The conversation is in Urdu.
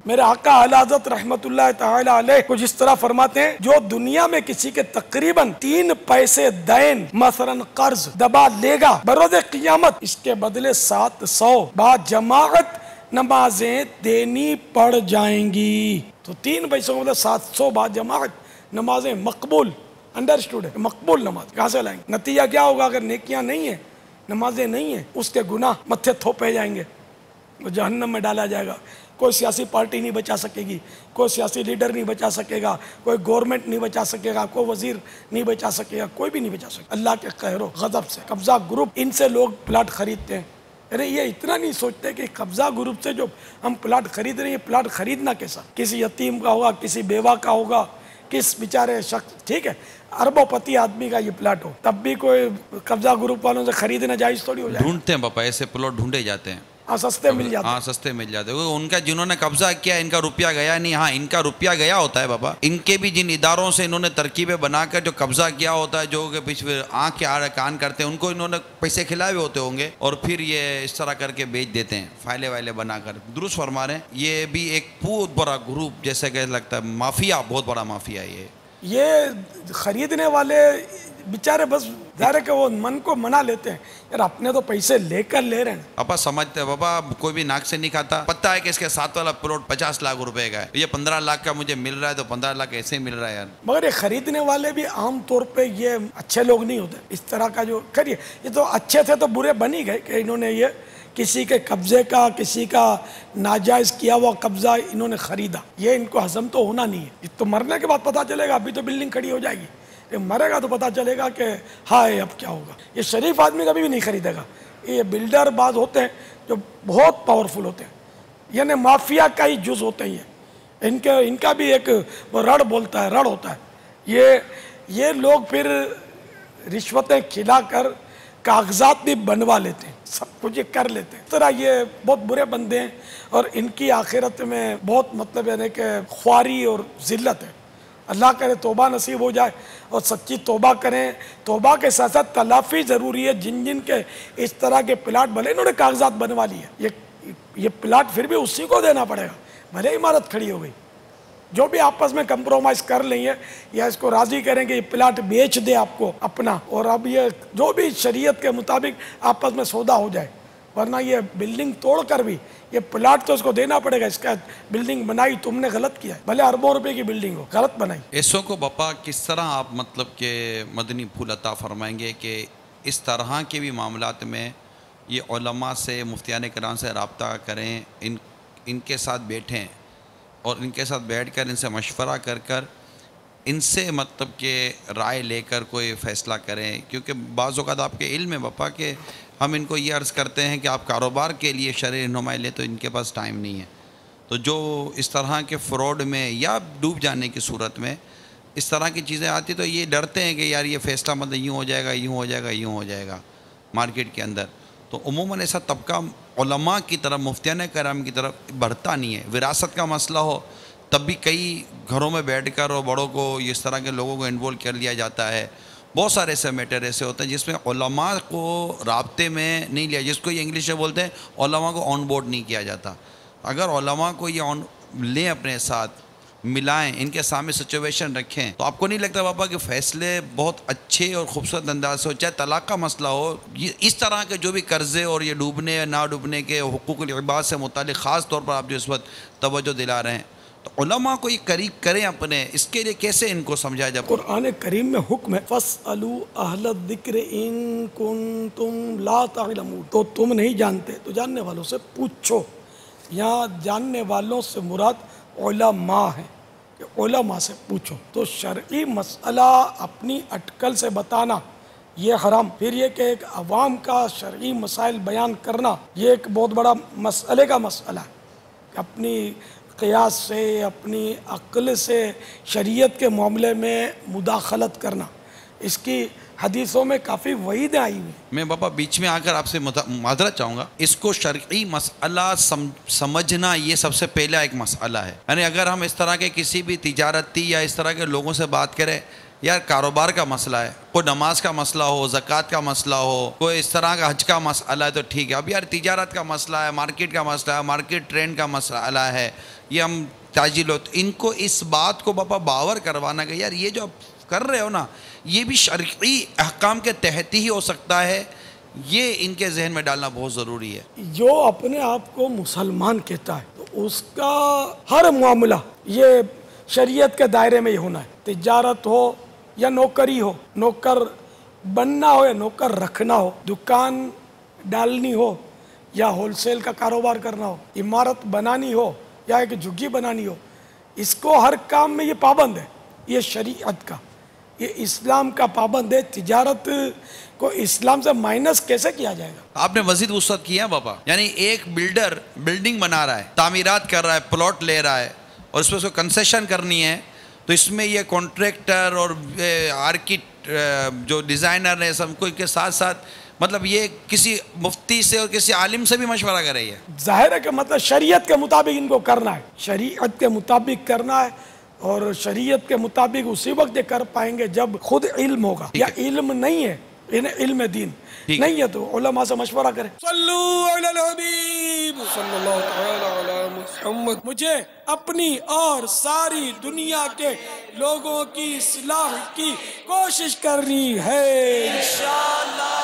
میرے آقا اعلی حضرت رحمت اللہ تعالی علیہ کچھ اس طرح فرماتے ہیں، جو دنیا میں کسی کے تقریباً 3 پیسے دین مثلا قرض دبا لے گا، بروز قیامت اس کے بدلے 700 با جماعت نمازیں دینی پڑ جائیں گی۔ تو 3 پیسوں کے بدلے 700 با جماعت نمازیں مقبول، انڈرسٹوڈ ہے، مقبول نماز کہاں سے لائیں گے؟ نتیجہ کیا ہوگا؟ اگر نیکیاں نہیں ہیں، نمازیں نہیں ہیں، اس کے گناہ متھے تھوپے جائیں گے، وہ جہنم میں ڈالا جائے گا۔ کوئی سیاسی پارٹی نہیں بچا سکے گی، کوئی سیاسی لیڈر نہیں بچا سکے گا، کوئی گورنمنٹ نہیں بچا سکے گا، کوئی وزیر نہیں بچا سکے گا، کوئی بھی نہیں بچا سکے گا اللہ کے قہر و غضب سے۔ قبضہ گروپ، ان سے لوگ پلاٹ خریدتے ہیں۔ ارے یہ اتنا نہیں سوچتے کہ قبضہ گروپ سے جو ہم پلاٹ خرید رہے ہیں، یہ پلاٹ خریدنا کیسا؟ کسی یتیم کا ہوگا، کسی بیوہ کا ہوگا، کس بیچارے شخص، ٹھیک ہے، اربوں پتی آدمی کا یہ پلاٹ ہو، تب بھی کوئی قبضہ گروپ والوں سے خریدنا جائز تھوڑی ہو جائے۔ ڈھونڈتے ہیں پاپا، ایسے پلاٹ ڈھونڈے جاتے ہیں، ہاں سستے مل جاتے ہیں، ہاں سستے مل جاتے ہیں۔ ان کا جنہوں نے قبضہ کیا ان کا روپیہ گیا نہیں، ہاں ان کا روپیہ گیا ہوتا ہے بابا۔ ان کے بھی جن اداروں سے انہوں نے ترکیبیں بنا کر جو قبضہ کیا ہوتا ہے، جو کہ پیچھے آنکھ کے آڑے کان کرتے ہیں، ان کو انہوں نے پیسے کھلائے ہوتے ہوں گے، اور پھر یہ اس طرح کر کے بیچ دیتے ہیں، فائلے وائلے بنا کر۔ درست فرما رہے ہیں، یہ بھی ایک بہت بڑا گروپ جیسے کہ لگتا ہے مافیا، بہت بڑا مافیا ہے یہ خریدنے والے بیچارے بس ظاہر ہے کہ وہ من کو منا لیتے ہیں، یار اپنے تو پیسے لے کر لے رہے ہیں۔ پاپا سمجھتے ہیں بابا، کوئی بھی ناک سے نہیں کھاتا، پتہ ہے کہ اس کے ساتھ والا پلاٹ 50 لاکھ روپے کا ہے، یہ 15 لاکھ کا مجھے مل رہا ہے، تو 15 لاکھ ایسے ہی مل رہا ہے یار۔ مگر یہ خریدنے والے بھی عام طور پہ یہ اچھے لوگ نہیں ہوتے، اس طرح کا جو کریے، یہ تو اچھے تھے تو برے بن ہی گئے کہ انہوں نے یہ کسی کے قبضے کا، کسی کا ناجائز کیا ہوا قبضہ انہوں نے خریدا، یہ ان کو ہضم تو ہونا نہیں ہے۔ یہ تو مرنے کے بعد پتہ چلے گا، ابھی تو بلڈنگ کھڑی ہو جائے گی، یہ مرے گا تو پتہ چلے گا کہ ہائے اب کیا ہوگا۔ یہ شریف آدمی کبھی بھی نہیں خریدے گا، یہ بلڈر بعض ہوتے ہیں جو بہت پاورفل ہوتے ہیں، یعنی مافیا کا ہی جز ہوتے ہیں یہ، ان کا بھی ایک وہ رڑ بولتا ہے، رڑ ہوتا ہے۔ یہ لوگ پھر رشوتیں کھلا کر کاغذات بھی بنوا لیتے ہیں، سب کچھ یہ کر لیتے ہیں۔ اس طرح یہ بہت برے بندے ہیں، اور ان کی آخرت میں بہت مطلب یعنی کہ خواری اور ذلت ہے۔ اللہ کرے توبہ نصیب ہو جائے اور سچی توبہ کریں۔ توبہ کے ساتھ ساتھ تلافی ضروری ہے۔ جن کے اس طرح کے پلاٹ بھلے انہوں نے کاغذات بنوا لیے، یہ پلاٹ پھر بھی اسی کو دینا پڑے گا، بھلے عمارت کھڑی ہو گئی۔ جو بھی آپس میں کمپرومائز کر لیں گے یا اس کو راضی کریں کہ یہ پلاٹ بیچ دے آپ کو اپنا، اور اب یہ جو بھی شریعت کے مطابق آپس میں سودا ہو جائے، ورنہ یہ بلڈنگ توڑ کر بھی یہ پلاٹ تو اس کو دینا پڑے گا۔ اس کا بلڈنگ بنائی تم نے غلط کیا ہے، بھلے اربوں روپے کی بلڈنگ ہو، غلط بنائی۔ ایسوں کو باپا کس طرح آپ مطلب کہ مدنی پھول عطا فرمائیں گے کہ اس طرح کے بھی معاملات میں یہ علماء سے، مفتیان کرام سے رابطہ کریں، ان کے ساتھ بیٹھیں، اور ان کے ساتھ بیٹھ کر ان سے مشورہ کر ان سے مطلب کہ رائے لے کر کوئی فیصلہ کریں؟ کیونکہ بعض اوقات آپ کے علم ہے باپا کہ ہم ان کو یہ عرض کرتے ہیں کہ آپ کاروبار کے لیے شرعی رہنمائی لیں، تو ان کے پاس ٹائم نہیں ہے۔ تو جو اس طرح کے فراڈ میں یا ڈوب جانے کی صورت میں اس طرح کی چیزیں آتی، تو یہ ڈرتے ہیں کہ یار یہ فیصلہ مطلب یوں ہو جائے گا، یوں ہو جائے گا، یوں ہو جائے گا مارکیٹ کے اندر۔ تو عموماً ایسا طبقہ علماء کی طرف، مفتیان کرام کی طرف بڑھتا نہیں ہے۔ وراثت کا مسئلہ ہو تب بھی کئی گھروں میں بیٹھ کر اور بڑوں کو اس طرح کے لوگوں کو انوالو کر لیا جاتا ہے۔ بہت سارے ایسے میٹر ایسے ہوتے ہیں جس میں علماء کو رابطے میں نہیں لیا، جس کو یہ انگلش میں بولتے ہیں علماء کو آن بورڈ نہیں کیا جاتا۔ اگر علماء کو یہ لیں، اپنے ساتھ ملائیں، ان کے سامنے سچویشن رکھیں، تو آپ کو نہیں لگتا بابا کہ فیصلے بہت اچھے اور خوبصورت انداز سے ہو؟ چاہے طلاق کا مسئلہ ہو، اس طرح کے جو بھی قرضے اور یہ ڈوبنے یا نہ ڈوبنے کے حقوق العباد سے متعلق خاص طور پر آپ جو اس وقت توجہ دلا رہے ہیں، تو علماء کو یہ قریب کریں اپنے، اس کے لیے کیسے ان کو سمجھایا جائے؟ قرآن کریم میں حکم ہے فَاسْأَلُوا أَهْلَ الذِّكْرِ إِن كُنتُمْ لَا تَعْلَمُونَ، تو تم نہیں جانتے تو جاننے والوں سے پوچھو۔ یہاں جاننے والوں سے مراد علماء ہیں، کہ علماء سے پوچھو۔ تو شرعی مسئلہ اپنی اٹکل سے بتانا یہ حرام، پھر یہ کہ ایک عوام کا شرعی مسائل بیان کرنا یہ ایک بہت بڑا مسئلے کا مسئلہ ہے، کہ اپنی قیاس سے، اپنی عقل سے شریعت کے معاملے میں مداخلت کرنا، اس کی حدیثوں میں کافی وعیدیں آئی ہوئی۔ میں بابا بیچ میں آ کر آپ سے معذرت چاہوں گا، اس کو شرعی مسئلہ سمجھنا یہ سب سے پہلا ایک مسئلہ ہے۔ یعنی اگر ہم اس طرح کے کسی بھی تجارتی یا اس طرح کے لوگوں سے بات کریں یار کاروبار کا مسئلہ ہے، کوئی نماز کا مسئلہ ہو، زکوٰۃ کا مسئلہ ہو، کوئی اس طرح کا حج کا مسئلہ ہے تو ٹھیک ہے. اب یار تجارت کا مسئلہ ہے، مارکیٹ کا مسئلہ ہے، مارکیٹ ٹرینڈ کا مسئلہ ہے، یہ ہم تاجر ہو، تو ان کو اس بات کو باپا باور کروانا کہ یار یہ جو آپ کر رہے ہو نا یہ بھی شرعی احکام کے تحت ہی ہو سکتا ہے، یہ ان کے ذہن میں ڈالنا بہت ضروری ہے. جو اپنے آپ کو مسلمان کہتا ہے تو اس کا ہر معاملہ یہ شریعت کے دائرے میں ہی ہونا ہے. تجارت ہو یا نوکری ہو، نوکر بننا ہو یا نوکر رکھنا ہو، دکان ڈالنی ہو یا ہول سیل کا کاروبار کرنا ہو، عمارت بنانی ہو یا ایک جھگی بنانی ہو، اس کو ہر کام میں یہ پابند ہے. یہ شریعت کا، یہ اسلام کا پابند ہے. تجارت کو اسلام سے مائنس کیسے کیا جائے گا؟ آپ نے مزید وسعت کیا بابا، یعنی ایک بلڈر بلڈنگ بنا رہا ہے، تعمیرات کر رہا ہے، پلاٹ لے رہا ہے اور اس پہ اس کو کنسیشن کرنی ہے، تو اس میں یہ کانٹریکٹر اور آرکیٹ جو ڈیزائنر ہیں سب کو کے ساتھ ساتھ مطلب یہ کسی مفتی سے اور کسی عالم سے بھی مشورہ کر رہی ہے. ظاہر ہے کہ مطلب شریعت کے مطابق ان کو کرنا ہے، شریعت کے مطابق کرنا ہے، اور شریعت کے مطابق اسی وقت یہ کر پائیں گے جب خود علم ہوگا. یا علم نہیں ہے، انہیں علم دین نہیں ہے تو علماء سے مشورہ کریں. صلو علی الحبیب صلی اللہ تعالی علی محمد. مجھے اپنی اور ساری دنیا کے لوگوں کی اصلاح کی کوشش کرنی ہے انشاءاللہ.